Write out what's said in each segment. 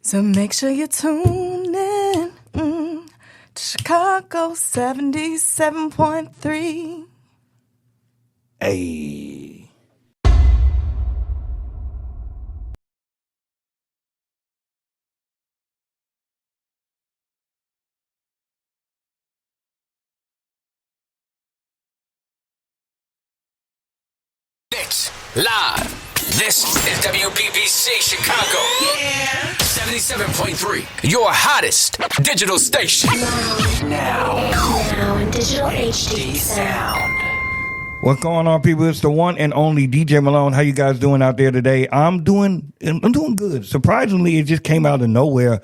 So make sure you tune in to Chicago 77.3. Hey. Live. This is WBBC Chicago. Yeah. 77.3. Your hottest digital station. Now in digital HD sound. What's going on, people? It's the one and only DJ Malone. How you guys doing out there today? I'm doing good. Surprisingly, it just came out of nowhere.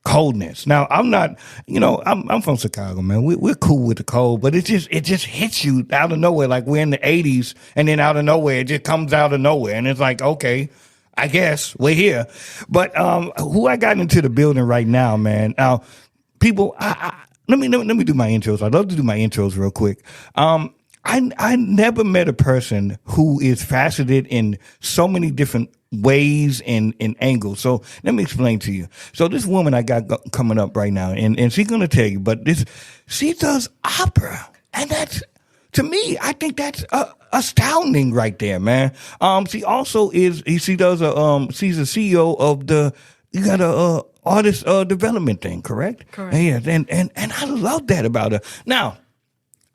Coldness. Now, I'm not, I'm from Chicago, man. We're cool with the cold, but it just hits you out of nowhere. Like we're in the 80s, and then out of nowhere, it just comes out of nowhere, and it's like, okay, I guess we're here. But who I got into the building right now, man? Now, people, let me do my intros. I'd love to do my intros real quick. I never met a person who is faceted in so many different ways and angles. So let me explain to you. So this woman I got coming up right now, and she's going to tell you, but she does opera. And that's, to me, I think that's astounding right there, man. She also she's a CEO of you got a artist development thing, correct? Correct. Yeah, and I love that about her. Now,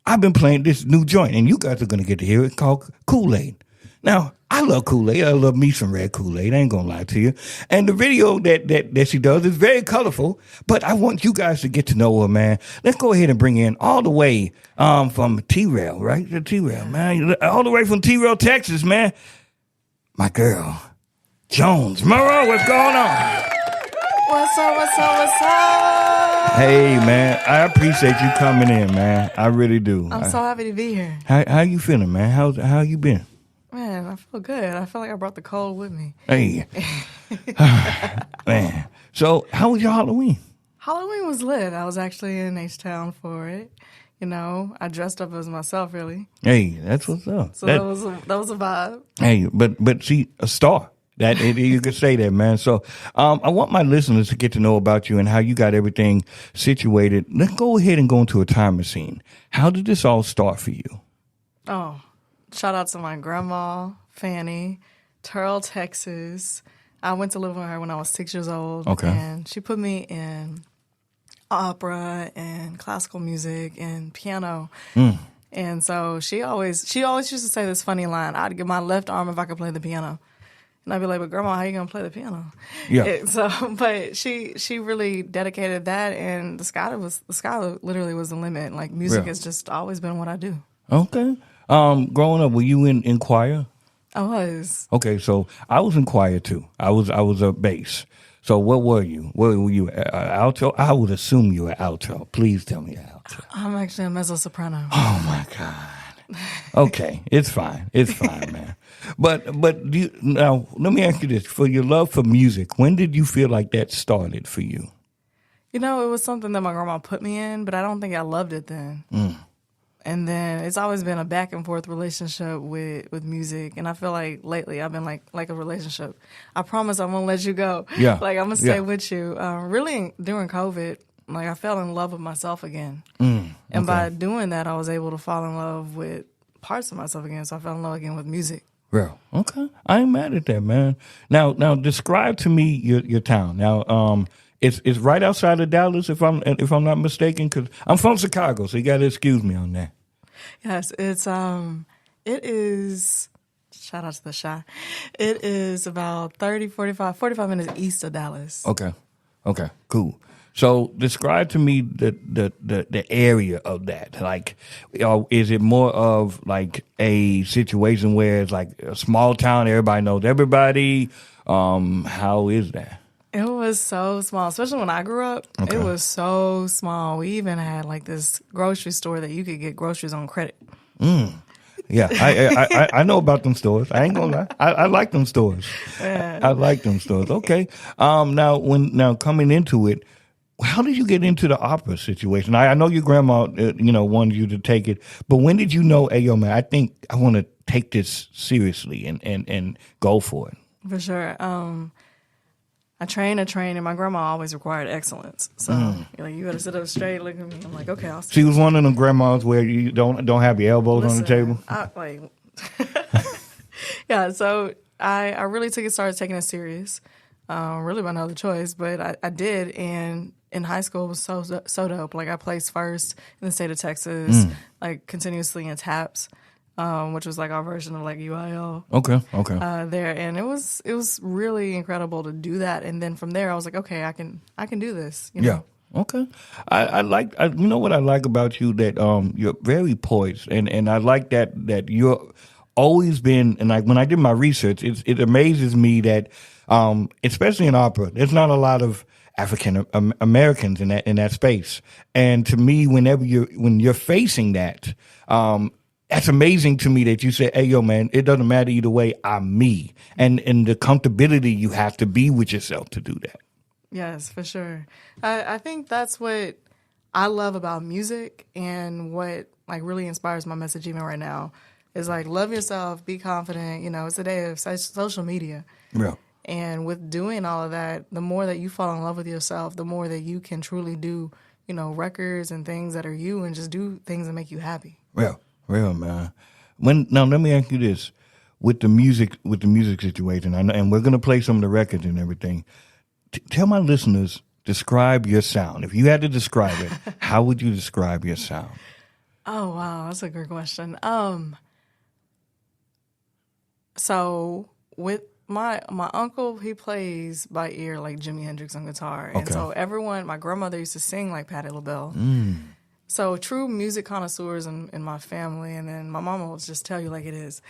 I've been playing this new joint, and you guys are going to get to hear it, called Kool-Aid. Now, I love Kool-Aid. I love me some red Kool-Aid. I ain't going to lie to you. And the video that she does is very colorful, but I want you guys to get to know her, man. Let's go ahead and bring in all the way from T-Rail, right? The T-Rail, man. All the way from T-Rail, Texas, man. My girl, Jones. Monroe, what's going on? What's up? Hey, man, I appreciate you coming in, man. I really do. I'm so happy to be here. How you feeling, man? How you been? Man, I feel good. I feel like I brought the cold with me. Hey. Man. So, how was your Halloween? Halloween was lit. I was actually in H-Town for it. I dressed up as myself, really. Hey, that's what's up. So that was a vibe. Hey, but see, a star. You could say that, man. So I want my listeners to get to know about you and how you got everything situated. Let's go ahead and go into a time machine. How did this all start for you? Oh, shout out to my grandma, Fanny, Turl, Texas. I went to live with her when I was 6 years old. Okay. And she put me in opera and classical music and piano. And so she always used to say this funny line, I'd give my left arm if I could play the piano. And I'd be like, but grandma, how you going to play the piano? Yeah. But she really dedicated that, and the sky literally was the limit. Like, music has just always been what I do. Okay. Growing up, were you in choir? I was. Okay, so I was in choir too. I was a bass. So what were you? Were you alto? I would assume you were alto. Please tell me alto. I'm actually a mezzo-soprano. Oh my God. Okay, it's fine, man. But now let me ask you this: for your love for music, when did you feel like that started for you? It was something that my grandma put me in, but I don't think I loved it then. And then it's always been a back and forth relationship with music, and I feel like lately I've been like a relationship. I promise I won't let you go. Yeah, like I'm gonna stay with you. Really, during COVID, like I fell in love with myself again, and by doing that, I was able to fall in love with parts of myself again. So I fell in love again with music. Real. Okay. I ain't mad at that, man. Now describe to me your town. Now, it's right outside of Dallas, if I'm not mistaken, because I'm from Chicago, so you got to excuse me on that. Yes, it is. Shout out to the Shy. It is about 45 minutes east of Dallas. Okay. Cool. So describe to me the area of that. Like, is it more of like a situation where it's like a small town, everybody knows everybody? How is that? It was so small, especially when I grew up. Okay. It was so small. We even had like this grocery store that you could get groceries on credit. Yeah, I know about them stores. I ain't gonna lie. I like them stores. I like them stores. Okay. Now coming into it, how did you get into the opera situation? I know your grandma, wanted you to take it, but when did you know, hey, yo, man, I think I want to take this seriously and go for it? For sure. I train, and my grandma always required excellence. So like, you got to sit up straight, look at me. I'm like, okay, I'll sit. She was one of them grandmas where you don't have your elbows on the table. Yeah, so I really started taking it serious. Really by no other choice, but I did. And in high school, it was so dope. Like, I placed first in the state of Texas, like continuously in TAPS. Which was like our version of like UIL. Okay. There, and it was really incredible to do that. And then from there, I was like, okay, I can do this. You know? Yeah. Okay. You know what I like about you, that you're very poised, and I like that you're always been. And like when I did my research, it amazes me that especially in opera, there's not a lot of African Americans in that space. And to me, when you're facing that, that's amazing to me that you say, hey, yo, man, it doesn't matter either way, I'm me. And the comfortability you have to be with yourself to do that. Yes, for sure. I think that's what I love about music, and what like really inspires my message even right now is like, love yourself, be confident. You know, it's a day of social media. Yeah. And with doing all of that, the more that you fall in love with yourself, the more that you can truly do, you know, records and things that are you, and just do things that make you happy. Yeah. Real, man. Now let me ask you this: with the music situation, and we're gonna play some of the records and everything. Tell my listeners, describe your sound. If you had to describe it, how would you describe your sound? Oh wow, that's a great question. So with my uncle, he plays by ear like Jimi Hendrix on guitar, and so my grandmother used to sing like Patti LaBelle. So true music connoisseurs in my family, and then my mama will just tell you like it is.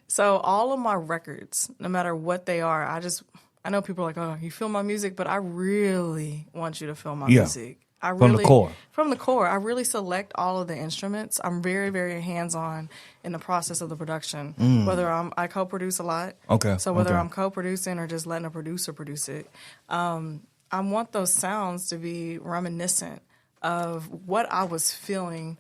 So all of my records, no matter what they are, I know people are like, oh, you feel my music, but I really want you to feel my music. From the core. From the core. I really select all of the instruments. I'm very, very hands-on in the process of the production, whether I co-produce a lot. Okay. So whether I'm co-producing or just letting a producer produce it, I want those sounds to be reminiscent of what I was feeling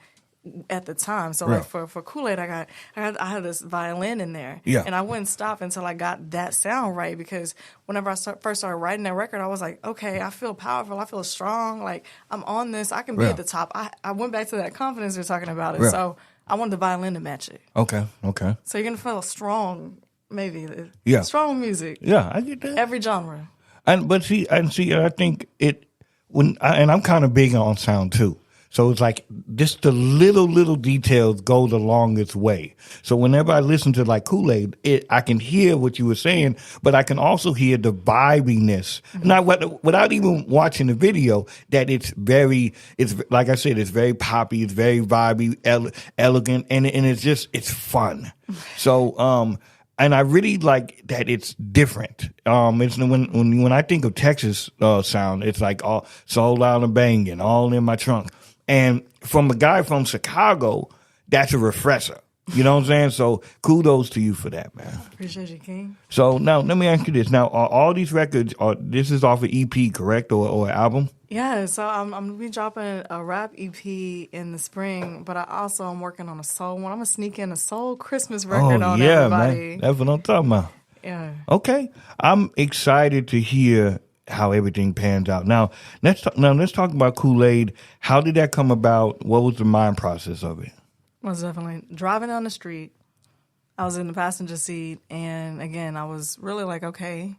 at the time. So like for Kool-Aid, I had this violin in there, and I wouldn't stop until I got that sound right, because whenever I first started writing that record, I was like, okay, I feel powerful, I feel strong, like I'm on this, I can be at the top. I went back to that confidence we were talking about it, so I wanted the violin to match it. Okay. So you're gonna feel strong, maybe strong music. Yeah, I get that. Every genre. But I think I'm kind of big on sound too. So it's like just the little details go the longest way. So whenever I listen to like Kool-Aid, I can hear what you were saying, but I can also hear the vibiness. Now, without even watching the video, that it's like I said, it's very poppy, it's very vibey, elegant, and it's fun. So, and I really like that it's different. It's when I think of Texas sound, it's like all soul loud and banging, all in my trunk. And from a guy from Chicago, that's a refresher. You know what I'm saying? So kudos to you for that, man. Appreciate you, King. So now let me ask you this: now, are all these records this is off an EP, correct, or an album? Yeah, so I'm gonna be dropping a rap EP in the spring, but I also am working on a soul one. I'm gonna sneak in a soul Christmas record on everybody. Man. That's what I'm talking about. Yeah. Okay, I'm excited to hear how everything pans out. Now let's talk about Kool-Aid. How did that come about? What was the mind process of it? Most definitely driving down the street. I was in the passenger seat, and again, I was really like, okay,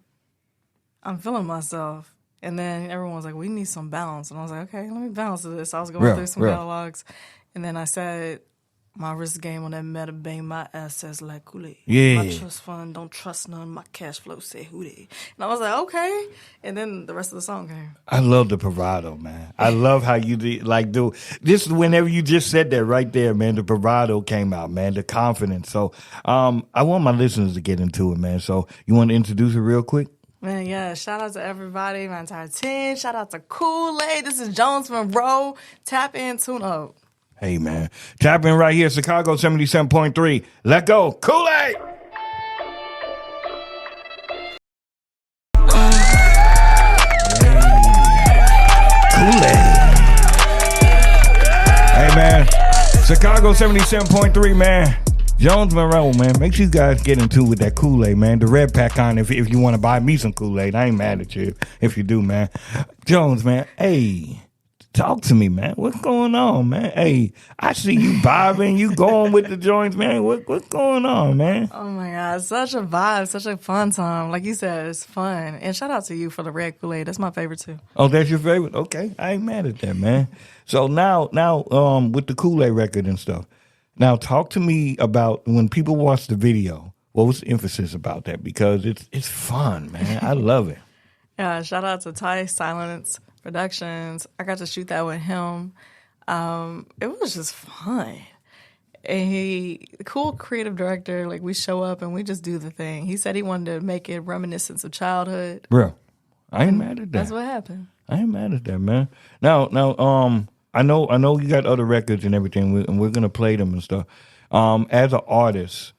I'm feeling myself. And then everyone was like, we need some balance. And I was like, okay, let me balance to this. I was going through some catalogs. And then I said, my risk game on that meta bang, my assets like Kool-Aid. Yeah. My trust fund, don't trust none. My cash flow say who they. And I was like, okay. And then the rest of the song came. I love the bravado, man. I love how you do this. Whenever you just said that right there, man, the bravado came out, man, the confidence. So I want my listeners to get into it, man. So you want to introduce it real quick? Man, yeah, shout out to everybody, my entire team. Shout out to Kool-Aid. This is Jones Monroe. Tap in, tune up. Hey, man. Tap in right here, Chicago 77.3. Let go. Kool-Aid! Kool-Aid. Hey, man. Chicago 77.3, man. Jones Monroe, man. Make sure you guys get into with that Kool-Aid, man. The red pack on if you want to buy me some Kool-Aid. I ain't mad at you if you do, man. Jones, man. Hey, talk to me, man. What's going on, man? Hey, I see you vibing. You going with the joints, man. What's going on, man? Oh my God, such a vibe, such a fun time. Like you said, it's fun. And shout out to you for the red Kool-Aid. That's my favorite too. Oh, that's your favorite? Okay, I ain't mad at that, man. So now, with the Kool-Aid record and stuff. Now, talk to me about when people watch the video. What was the emphasis about that? Because it's fun, man. I love it. Yeah, shout out to Ty Silence Productions. I got to shoot that with him. It was just fun. And cool creative director. Like we show up and we just do the thing. He said he wanted to make it reminiscence of childhood. Bro, I ain't mad at that. That's what happened. I ain't mad at that, man. Now, I know you got other records and everything, and we're gonna play them and stuff. As an artist,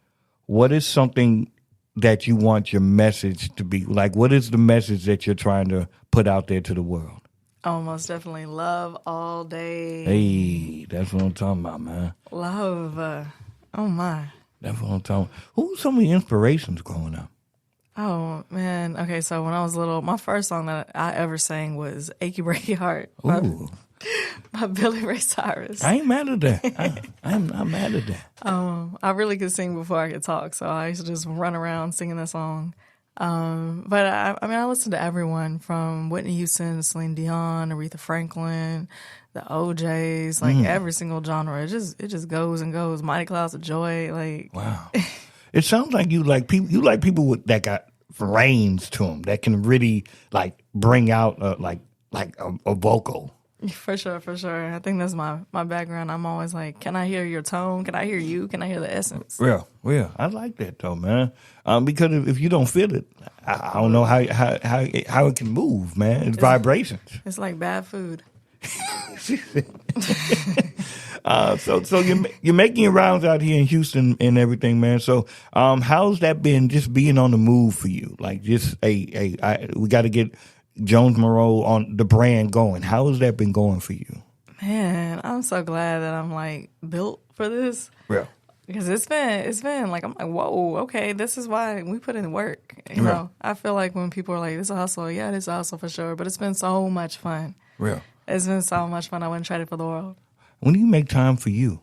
what is something that you want your message to be? Like, what is the message that you're trying to put out there to the world? Oh, most definitely love all day. Hey, that's what I'm talking about, man. Love. Oh my. That's what I'm talking about. Who's some of the inspirations growing up? Oh man. Okay, so when I was little, my first song that I ever sang was "Achy Breaky Heart" Ooh. by Billy Ray Cyrus. I ain't mad at that. I'm not mad at that. I really could sing before I could talk, so I used to just run around singing that song. But I listened to everyone from Whitney Houston to Celine Dion, Aretha Franklin, the OJs, like every single genre. It just goes and goes. Mighty Clouds of Joy, like Wow. It sounds like you like people. You like people that got range to them that can really like bring out a vocal. For sure. I think that's my background. I'm always like, can I hear your tone? Can I hear you? Can I hear the essence? Yeah. I like that though, man. Because if you don't feel it, I don't know how it can move, man. It's vibrations. It's like bad food. So you're making your rounds out here in Houston and everything, man. So how's that been? Just being on the move for you, like just we got to get Jones Monroe on the brand going. How has that been going for you? Man, I'm so glad that I'm like built for this. Yeah. Because it's been like, I'm like, whoa, okay, this is why we put in the work. You know, I feel like when people are like, this is a hustle, yeah, it is a hustle for sure. But it's been so much fun. Yeah. It's been so much fun. I wouldn't trade it for the world. When do you make time for you?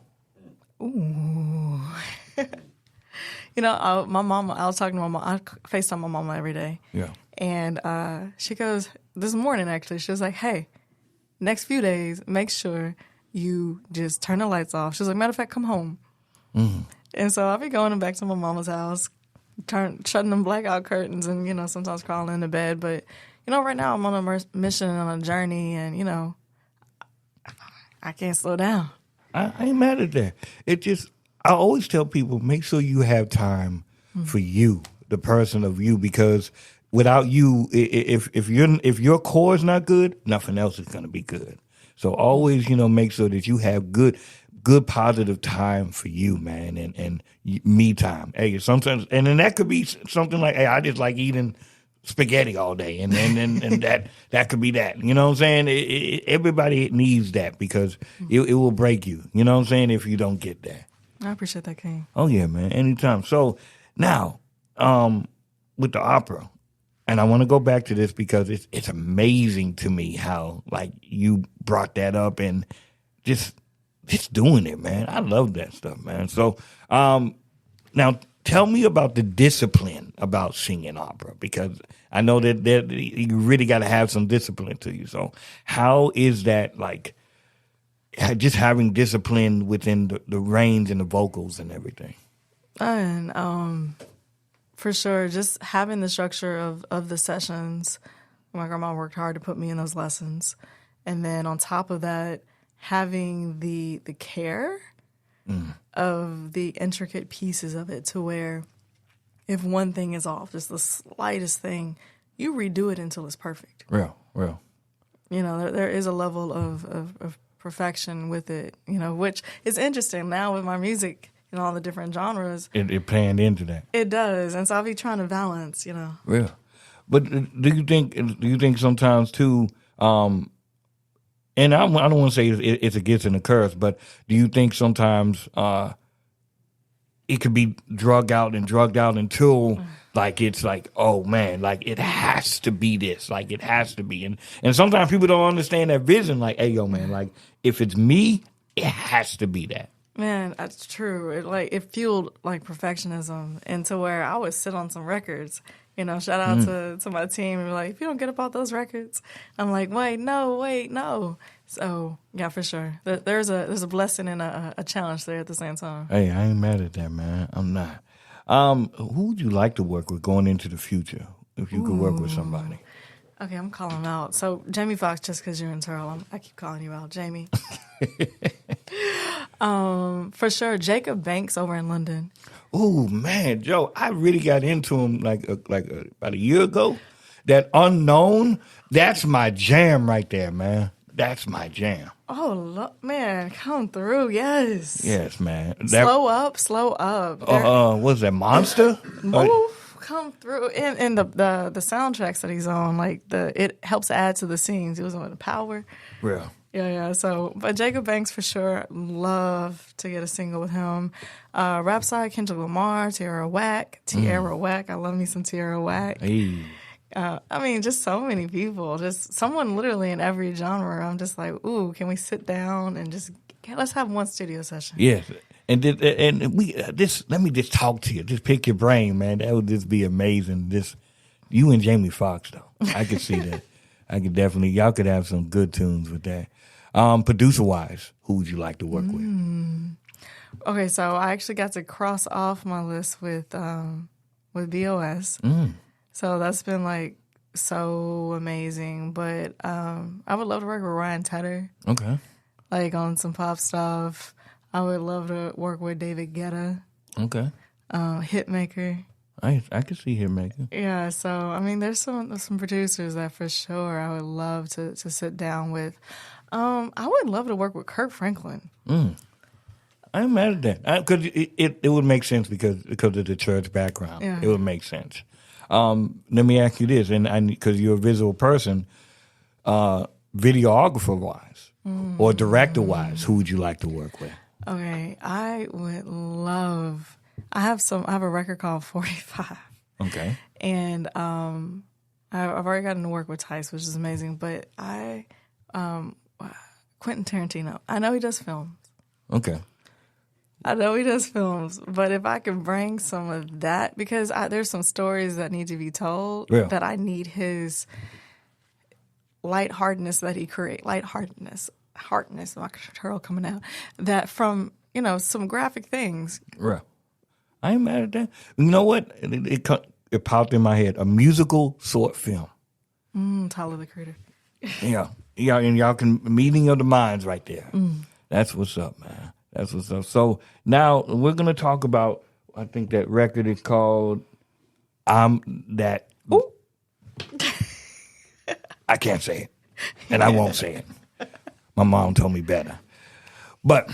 Ooh. You know, my mom, I was talking to my mom. I FaceTime my mama every day. Yeah. And she goes, this morning actually, she was like, hey, next few days, make sure you just turn the lights off. She was like, matter of fact, come home. Mm-hmm. And so I'll be going back to my mama's house, shutting them blackout curtains and, you know, sometimes crawling into bed. But, you know, right now I'm on a mission and on a journey and, you know, I can't slow down. I ain't mad at that. It just, I always tell people, make sure you have time for you, the person of you, because without you, if your core is not good, nothing else is going to be good. So always, you know, make sure that you have good positive time for you, man, and me time. Hey, sometimes, and then that could be something like, hey, I just like eating spaghetti all day, and that could be that. You know what I'm saying? Everybody needs that because it will break you. You know what I'm saying? If you don't get that. I appreciate that, King. Oh yeah, man. Anytime. So now, with the opera, and I want to go back to this because it's amazing to me how like you brought that up and just doing it, man. I love that stuff, man. So now tell me about the discipline about singing opera, because I know that you really got to have some discipline to you. So how is that, like, just having discipline within the range and the vocals and everything? And for sure, just having the structure of the sessions. My grandma worked hard to put me in those lessons. And then on top of that, having the care of the intricate pieces of it, to where if one thing is off, just the slightest thing, you redo it until it's perfect. Real. You know, there is a level of perfection with it, you know, which is interesting now with my music and all the different genres. It panned into that. It does. And so I'll be trying to balance, you know. Real. But do you think sometimes too, and I don't want to say it's a gift and a curse, but do you think sometimes it could be drugged out until like it's like, oh man, like it has to be this, like it has to be. And sometimes people don't understand that vision. Like, hey, yo, man, like if it's me, it has to be that. Man, that's true. It fueled like perfectionism, and to where I would sit on some records. You know, shout out to my team and be like, if you don't get about those records, I'm like, wait, no. So yeah, for sure. There's a blessing and a challenge there at the same time. Hey, I ain't mad at that, man. I'm not. Who would you like to work with going into the future if you could work with somebody? Okay, I'm calling him out. So Jamie Foxx, just because you're in Terrell, I keep calling you out, Jamie. For sure, Jacob Banks over in London. Oh man, Joe, I really got into him about a year ago. That Unknown, that's my jam right there, man. That's my jam. Oh man, come through, yes. Yes, man. Slow up. What's that, Monster? Move. Come through, and the soundtracks that he's on, like it helps add to the scenes. He was on the Power. Yeah. Yeah. So, but Jacob Banks for sure. Love to get a single with him. Rap side, Kendrick Lamar, Tierra Whack. I love me some Tierra Whack. Hey. I mean, just so many people. Just someone literally in every genre. I'm just like, ooh, can we sit down and let's have one studio session? Yes. And let me just talk to you. Just pick your brain, man. That would just be amazing. You and Jamie Foxx, though. I could see that. I could definitely. Y'all could have some good tunes with that. Producer wise, who would you like to work with? Okay, so I actually got to cross off my list with BOS. So that's been like so amazing. But I would love to work with Ryan Tedder. Okay. Like on some pop stuff. I would love to work with David Guetta. Okay. Hitmaker. I could see Hitmaker. Yeah, so I mean, there's some producers that for sure I would love to sit down with. I would love to work with Kirk Franklin. I'm mad at that because it would make sense because of the church background. Yeah. It would make sense. Let me ask you this, and because you're a visual person, videographer wise or director wise, who would you like to work with? Okay, I would love. I have a record called 45. Okay. And I've already gotten to work with Tice, which is amazing. But Quentin Tarantino. I know he does films. Okay. But if I can bring some of that, because there's some stories that need to be told that I need his lightheartedness that he creates. Heartness, my turtle coming out. That from, some graphic things. Right. I ain't mad at that. You know what? It popped in my head. A musical short film. Tyler the Creator. Yeah, and y'all can meeting of the minds right there. That's what's up, man. That's what's up. So now we're gonna talk about. I think that record is called "I'm That." Ooh. I can't say it, and I won't say it. My mom told me better. But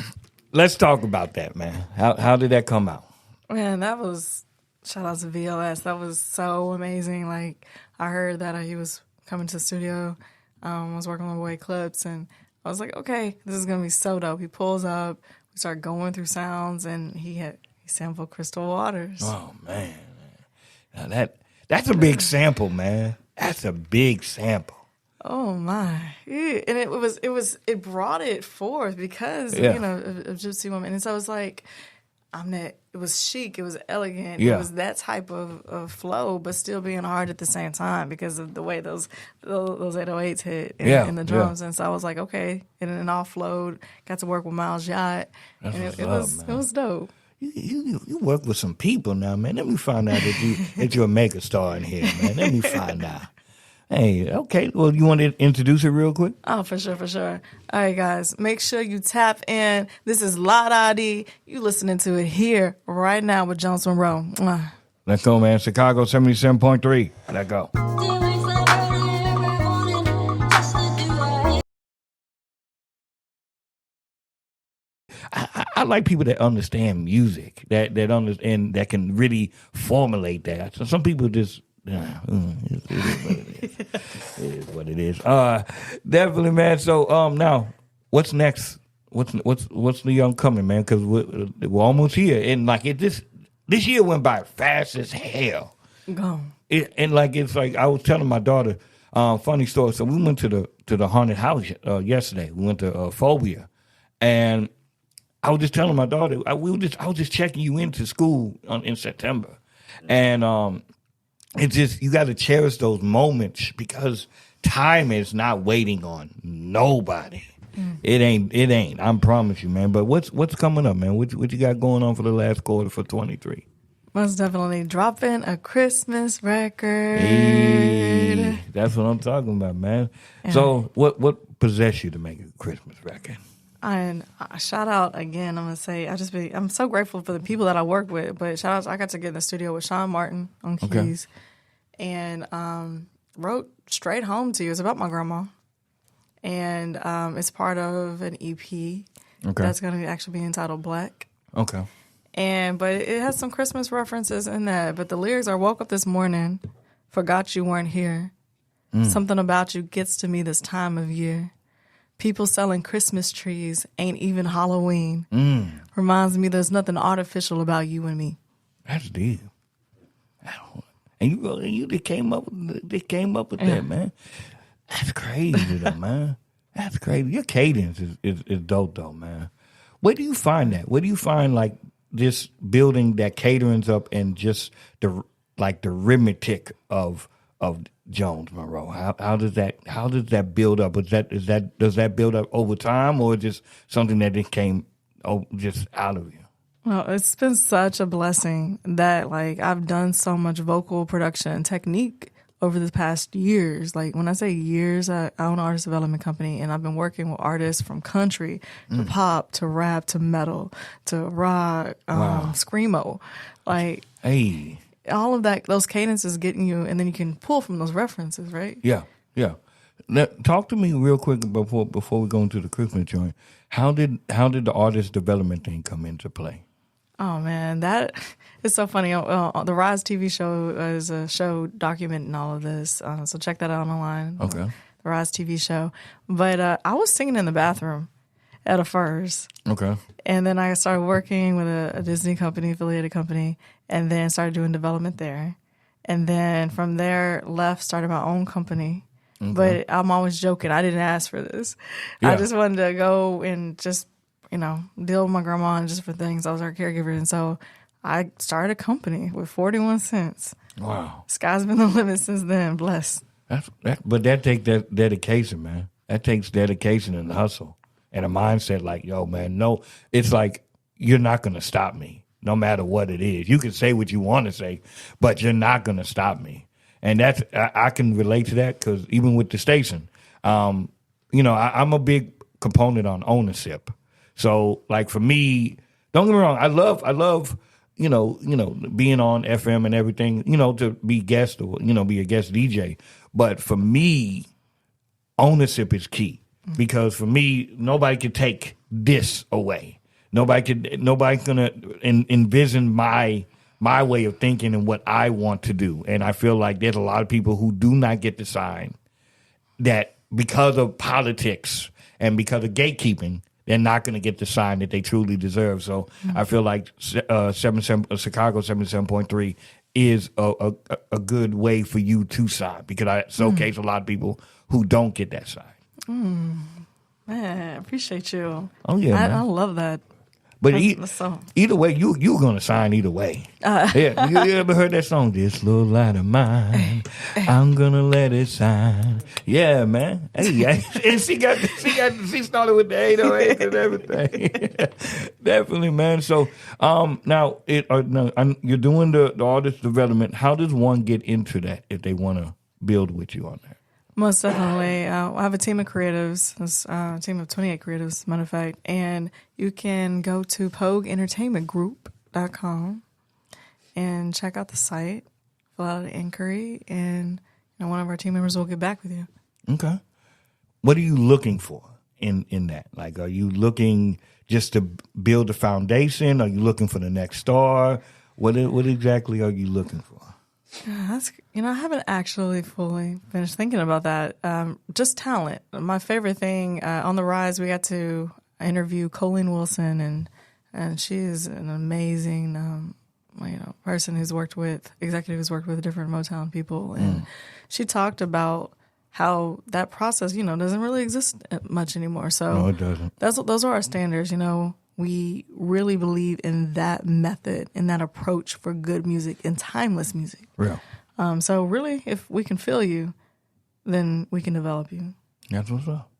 let's talk about that, man. How did that come out? Man, that was, shout out to VLS. That was so amazing. Like, I heard that he was coming to the studio. I was working on Way Clips, and I was like, okay, this is going to be so dope. He pulls up, we start going through sounds, and he sampled Crystal Waters. Oh, man. Now that's a big sample, man. That's a big sample. Oh my! Yeah. And it brought it forth because of Gypsy Woman, and so it was like, it was chic, it was elegant, it was that type of flow, but still being hard at the same time because of the way those 808s hit in the drums, and so I was like, okay, and it all flowed. Got to work with Miles Yacht, and it was dope. You work with some people now, man. Let me find out that you're a mega star in here, man. Let me find out. Hey, okay. Well, you want to introduce it real quick? Oh, for sure. All right, guys. Make sure you tap in. This is La Da Dee. You listening to it here right now with Jones Monroe. Let's go, man. Chicago 77.3. Let's go. I like people that understand music, that understand, that can really formulate that. So some people just... it is what it is. Definitely, man. So now, what's next what's the upcoming, man? Because we're almost here, and like this year went by fast as hell. Go. It's like I was telling my daughter, funny story. So we went to the haunted house yesterday. We went to Phobia, and I was just telling my daughter, I was just checking you into school in September, and it's just you got to cherish those moments because time is not waiting on nobody. It ain't. I promise you, man. But what's coming up, man? What you got going on for the last quarter for 23? Most definitely dropping a Christmas record. Hey, that's what I'm talking about, man. Yeah. So what possessed you to make a Christmas record? And shout out again. I'm gonna say I'm so grateful for the people that I work with. But shout out, I got to get in the studio with Sean Martin on keys, and wrote Straight Home to You. It's about my grandma, and it's part of an EP that's gonna actually be entitled Black. Okay. But it has some Christmas references in that. But the lyrics are: woke up this morning, forgot you weren't here. Something about you gets to me this time of year. People selling Christmas trees ain't even Halloween. Reminds me there's nothing artificial about you and me. That's deep. And you just came up with that, man. That's crazy, though, man. That's crazy. Your cadence is dope, though, man. Where do you find that? Where do you find like this building that caterings up and just the rhythmic of Jones Monroe? How does that build up? Does that build up over time, or just something that just came just out of you? Well, it's been such a blessing that like I've done so much vocal production and technique over the past years. Like when I say years, I own an artist development company, and I've been working with artists from country to pop to rap to metal to rock, screamo, like hey. All of that, those cadences getting you, and then you can pull from those references, right? Yeah. Now, talk to me real quick before we go into the Christmas joint. How did the artist development thing come into play? Oh man, that is so funny. The Rise TV show is a show documenting all of this, so check that out online. Okay. The Rise TV show. But I was singing in the bathroom at a first. Okay. And then I started working with a Disney company, affiliated company, and then started doing development there. And then from there, started my own company. Okay. But I'm always joking. I didn't ask for this. Yeah. I just wanted to go and just, deal with my grandma and just for things. I was her caregiver. And so I started a company with 41 cents. Wow. Sky's been the limit since then. Blessed. But that takes that dedication, man. That takes dedication and hustle. And a mindset like, yo, man, no, it's like, you're not going to stop me, no matter what it is. You can say what you want to say, but you're not going to stop me. And I can relate to that because even with the station, I'm a big component on ownership. So, like, for me, don't get me wrong, I love, being on FM and everything, to be guest or, be a guest DJ. But for me, ownership is key. Because for me, nobody can take this away. Nobody's gonna envision my way of thinking and what I want to do. And I feel like there's a lot of people who do not get the sign that because of politics and because of gatekeeping, they're not going to get the sign that they truly deserve. So I feel like Chicago 77.3 is a good way for you to sign because I showcase a lot of people who don't get that sign. Man, I appreciate you. Oh yeah, I love that. But either way, you're gonna sign either way. Yeah, you ever heard that song? This little light of mine, I'm gonna let it shine. Yeah, man. Hey, and she started with the 808 and everything. Definitely, man. So now you're doing the artist development. How does one get into that if they want to build with you on that? Most definitely. I have a team of creatives, a team of 28 creatives, matter of fact, and you can go to PogueEntertainmentGroup.com and check out the site, fill out an inquiry, and one of our team members will get back with you. Okay. What are you looking for in that? Like, are you looking just to build a foundation? Are you looking for the next star? What exactly are you looking for? I haven't actually fully finished thinking about that. Just talent. My favorite thing on the Rise, we got to I interviewed Colleen Wilson, and she is an amazing person executive who's worked with different Motown people, and she talked about how that process, doesn't really exist much anymore. So No, it doesn't. those are our standards. We really believe in that method, in that approach for good music and timeless music. Real. So really, if we can feel you, then we can develop you. That's what's up.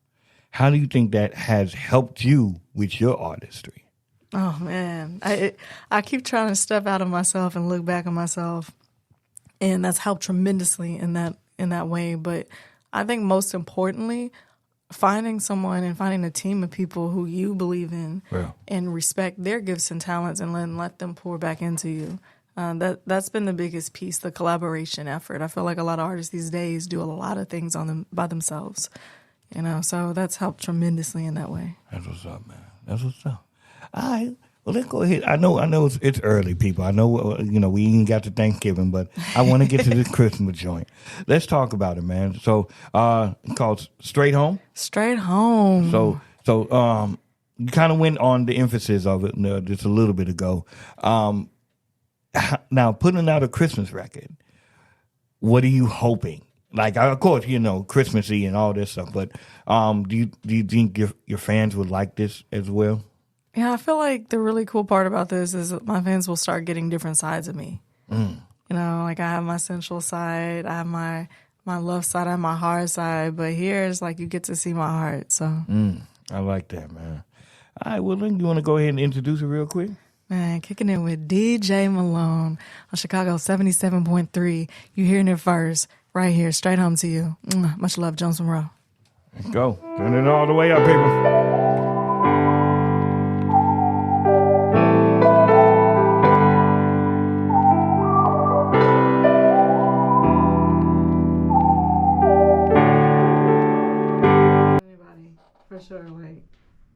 How do you think that has helped you with your artistry? Oh man, I keep trying to step out of myself and look back at myself, and that's helped tremendously in that way. But I think most importantly, finding someone and finding a team of people who you believe in and respect their gifts and talents, and then let them pour back into you. That's been the biggest piece, the collaboration effort. I feel like a lot of artists these days do a lot of things by themselves, so that's helped tremendously in that way. That's what's up, man. That's what's up. All right. Well, let's go ahead. I know it's early, people. I know, we ain't got to Thanksgiving, but I want to get to this Christmas joint. Let's talk about it, man. So, it's called Straight Home. Straight Home. So, you kind of went on the emphasis of it just a little bit ago. Now, putting out a Christmas record, what are you hoping? Like, of course, Christmassy and all this stuff, but do you think your fans would like this as well? Yeah, I feel like the really cool part about this is that my fans will start getting different sides of me. Like I have my sensual side, I have my love side, I have my hard side, but here it's like you get to see my heart. So I like that, man. All right, well, then you want to go ahead and introduce it real quick? Man, kicking it with DJ Malone on Chicago 77.3. You hearing it first, right here, straight home to you. Much love, Jones Monroe. Let's go. Turn it all the way up, people. For sure,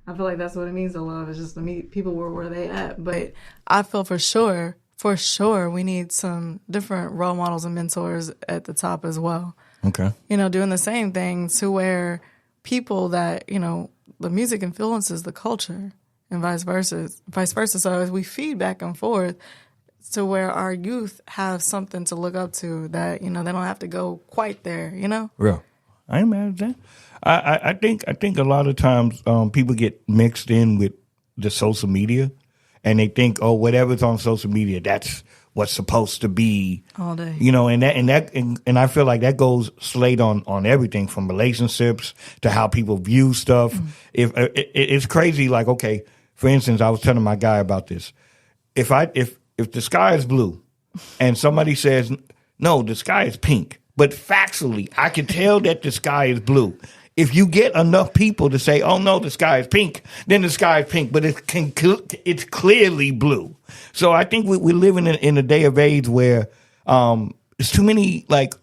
I feel like that's what it means to love, is just to meet people where they at. But I feel for sure, we need some different role models and mentors at the top as well. Okay. Doing the same thing to where people that, the music influences the culture and vice versa. So as we feed back and forth to where our youth have something to look up to that, they don't have to go quite there, Real. I ain't mad at that. I think a lot of times people get mixed in with the social media, and they think, whatever's on social media, that's what's supposed to be all day. And I feel like that goes slate on everything from relationships to how people view stuff. If it's crazy, like, okay, for instance, I was telling my guy about this. If the sky is blue, and somebody says, no, the sky is pink, but factually, I can tell that the sky is blue. If you get enough people to say, "Oh no, the sky is pink," then the sky is pink, but it's clearly blue. So I think we're living in a day of age where there's too many like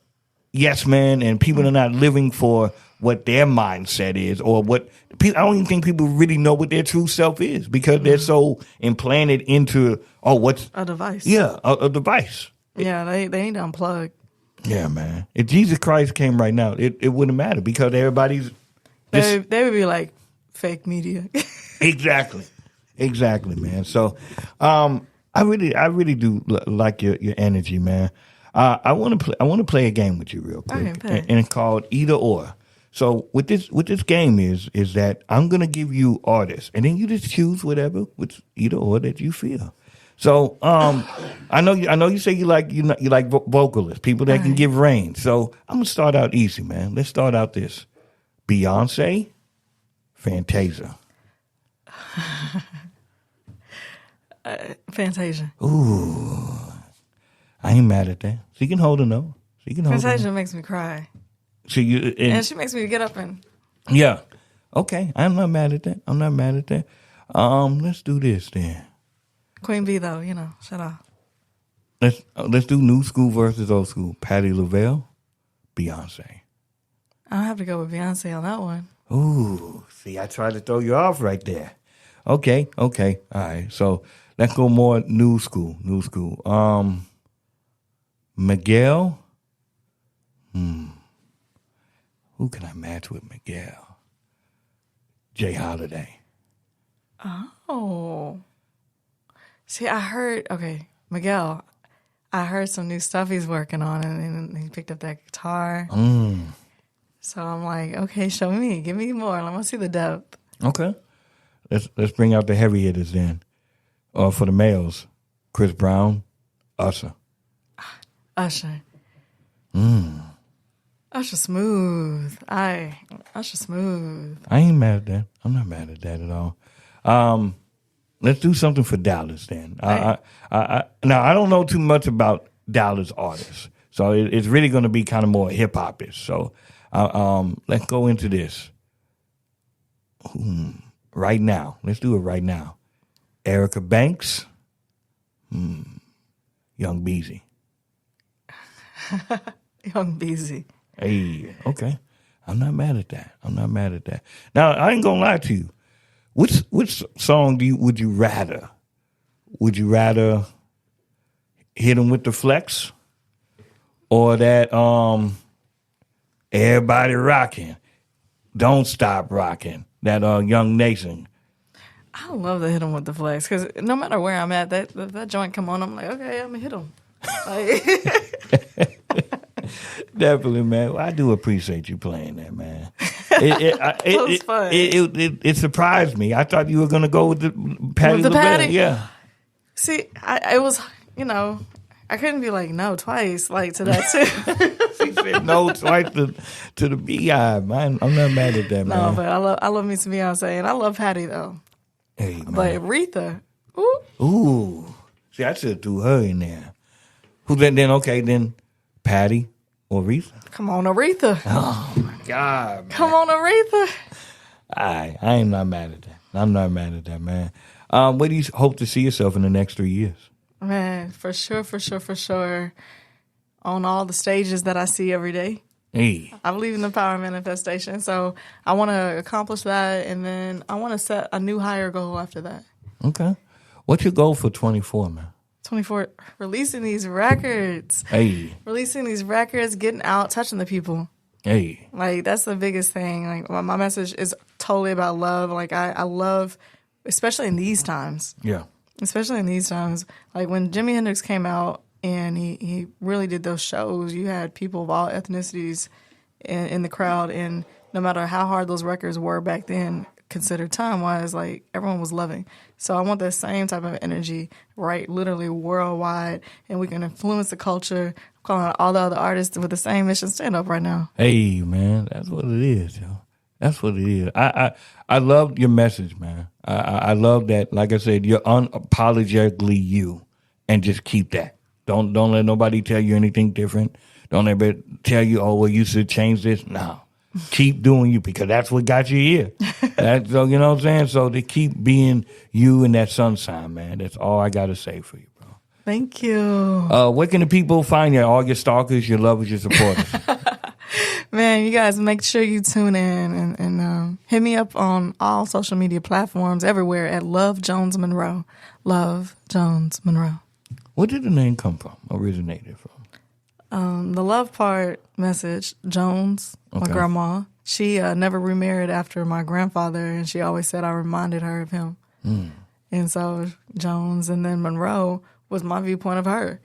yes men, and people are not living for what their mindset is, or what I don't even think people really know what their true self is, because they're so implanted into what's a device. Yeah, a device. Yeah, they need to unplug. Yeah, man. If Jesus Christ came right now, it wouldn't matter, because everybody's... They would be like fake media. Exactly, man. So I really do like your energy, man. I want to play a game with you real quick, okay. and it's called Either Or. So what this game is that I'm gonna give you artists, and then you just choose whatever, which either or that you feel. So I know you say you like vocalists, people that can give range. So I'm gonna start out easy, man. Let's start out this: Beyonce, Fantasia. Fantasia. Ooh, I ain't mad at that. So you can hold a note. Fantasia makes me cry. So and she makes me get up and. Yeah. Okay. I'm not mad at that. Let's do this then. Queen Bee, though, shut up. Let's do new school versus old school. Patti LaBelle, Beyonce. I'll have to go with Beyonce on that one. Ooh, see, I tried to throw you off right there. Okay. All right. So let's go more new school. Miguel. Who can I match with Miguel? Jay Holiday. Oh. See, Miguel, I heard some new stuff he's working on, and he picked up that guitar. So I'm like, okay, show me. Give me more. I want to see the depth. Okay. Let's bring out the heavy hitters then. For the males, Chris Brown, Usher. Usher. Usher smooth. Usher smooth. I ain't mad at that. I'm not mad at that at all. Let's do something for Dallas then. Right. Now, I don't know too much about Dallas artists, so it's really going to be kind of more hip-hop-ish. So let's go into this. Right now. Let's do it right now. Erica Banks, Young Beezy. Young Beezy. Hey, okay. I'm not mad at that. Now, I ain't going to lie to you. Which song would you rather? Would you rather hit him with the flex or that Everybody Rocking, Don't Stop Rocking, that Young Nation? I love to hit him with the flex because no matter where I'm at, that joint come on, I'm like, okay, I'm gonna hit him. Definitely, man. Well, I do appreciate you playing that, man. It was fun. It surprised me. I thought you were gonna go with the Patti LaBelle. Yeah. See, it was, I couldn't be like no twice, like to that too. She said no twice to the B.I. Man, I'm not mad at that, man. No, but I love me some Beyonce, and I love Patti though. Hey, man. But Aretha, ooh. See, I should have threw her in there. Who then Patti or Aretha? Come on, Aretha. Oh my God, man. Come on, Aretha. I am not mad at that. I'm not mad at that, man. Where do you hope to see yourself in the next 3 years? Man, for sure. On all the stages that I see every day. Hey. I believe in the power of manifestation. So I want to accomplish that, and then I want to set a new higher goal after that. Okay. What's your goal for 24, man? 24, releasing these records. Hey. Releasing these records, getting out, touching the people. Hey. Like, that's the biggest thing. Like, my message is totally about love. Like, I love, especially in these times. Yeah. Especially in these times. Like, when Jimi Hendrix came out and he really did those shows, you had people of all ethnicities in the crowd. And no matter how hard those records were back then, considered time-wise, like, everyone was loving. So I want that same type of energy, right, literally worldwide, and we can influence the culture. I'm calling out all the other artists with the same mission. Stand up right now. Hey, man, that's what it is, yo. That's what it is. I love your message, man. I love that, like I said, you're unapologetically you, and just keep that. Don't let nobody tell you anything different. Don't ever tell you, oh, well, you should change this. No. Keep doing you, because that's what got you here. So, you know what I'm saying? So to keep being you in that sunshine, man, that's all I got to say for you, bro. Thank you. Where can the people find you? All your stalkers, your lovers, your supporters. Man, you guys make sure you tune in and hit me up on all social media platforms everywhere at Love Jones Monroe. Love Jones Monroe. Where did the name come from? Originated from? The love part message, Jones, my grandma, she never remarried after my grandfather, and she always said I reminded her of him. And so Jones, and then Monroe was my viewpoint of her.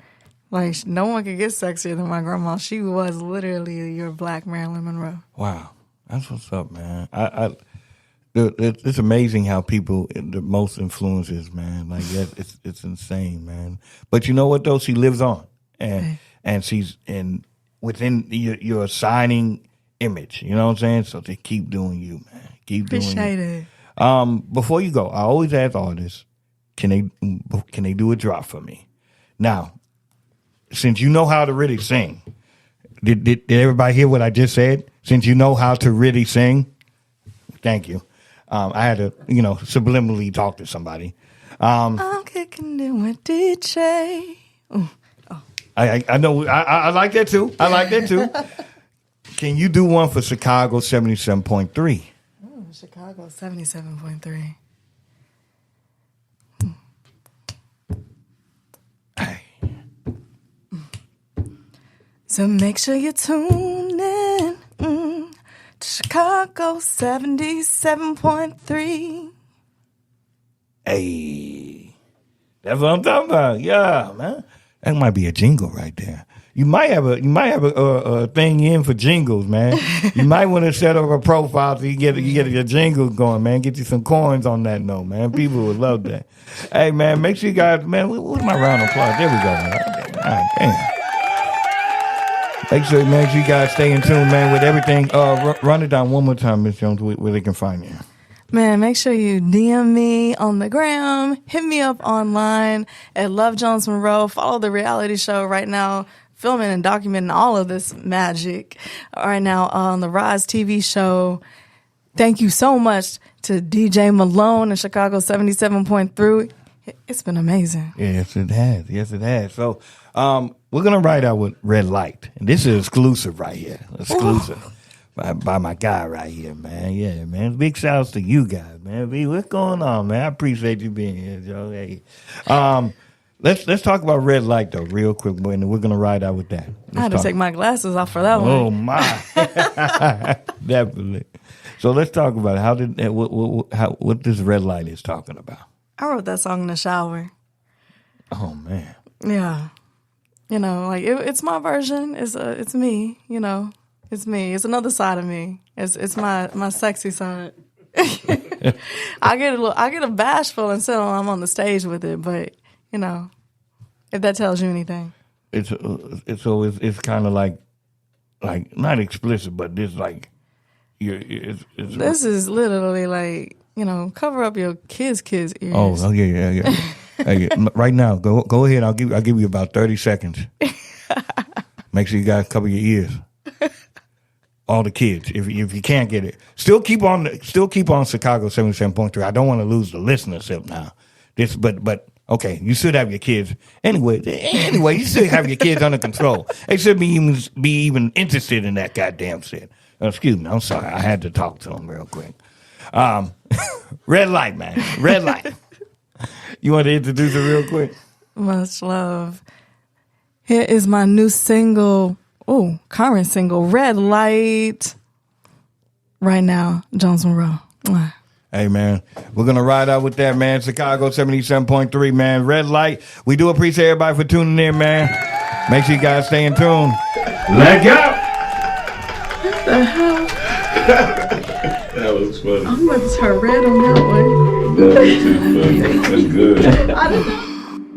Like, no one could get sexier than my grandma. She was literally your black Marilyn Monroe. Wow. That's what's up, man. It's amazing how people, the most influences, man. Like, it's insane, man. But you know what, though? She lives on. And she's within your signing image. You know what I'm saying? So to keep doing you, man. Keep doing you. Appreciate it. Before you go, I always ask artists, can they do a drop for me? Now, since you know how to really sing, did everybody hear what I just said? Since you know how to really sing, thank you. I had to, subliminally talk to somebody. I'm kicking it with DJ. Ooh. I know. I like that too. I like that too. Can you do one for Chicago 77.3? Chicago 77.3. Hey. So make sure you tune in to Chicago 77.3. Hey, that's what I'm talking about. Yeah, man. That might be a jingle right there. You might have a thing in for jingles, man. You might want to set up a profile so you get your jingles going, man. Get you some coins on that note, man. People would love that. Hey, man, make sure you guys, man. Where's my round of applause? There we go, man. God damn. Make sure you guys stay in tune, man, with everything. Run it down one more time, Miss Jones, where they can find you. Man, make sure you DM me on the gram, hit me up online at Love Jones Monroe. Follow the reality show right now, filming and documenting all of this magic right now on the Rise TV show. Thank you so much to DJ Malone in Chicago 77.3. It's been amazing. Yes, it has. Yes, it has. So we're going to ride out with Red Light. And this is exclusive right here. Exclusive. By my guy right here, man. Yeah, man. Big shouts to you guys, man. B, what's going on, man? I appreciate you being here, Joe. Hey. Let's talk about Red Light though, real quick, boy, and we're gonna ride out with that. I had to take my glasses off for that one. Oh my, definitely. So let's talk about it. What this Red Light is talking about. I wrote that song in the shower. Oh man. Yeah, like it's my version. It's me. It's me. It's another side of me. It's my sexy side. I get a bashful until I'm on the stage with it, but if that tells you anything. It's kind of like not explicit, but this like this is literally like cover up your kids' ears. Oh yeah. Hey, right now, go ahead. I'll give you about 30 seconds. Make sure you guys cover your ears. All the kids, if you can't get it, still keep on Chicago 77.3. I don't want to lose the listenership now. But okay, you should have your kids anyway. You should have your kids under control. They should be even interested in that goddamn shit. Excuse me, I'm sorry. I had to talk to them real quick. Red Light, man, Red Light. You want to introduce it real quick? Much love. Here is my new single. Current single, Red Light. Right now, Jones Monroe. Hey, man, we're going to ride out with that, man. Chicago 77.3, man. Red Light. We do appreciate everybody for tuning in, man. Make sure you guys stay in tune. Let go. What the hell? That was funny. I'm going to turn red on that one. That was too funny. That's good. I didn't know.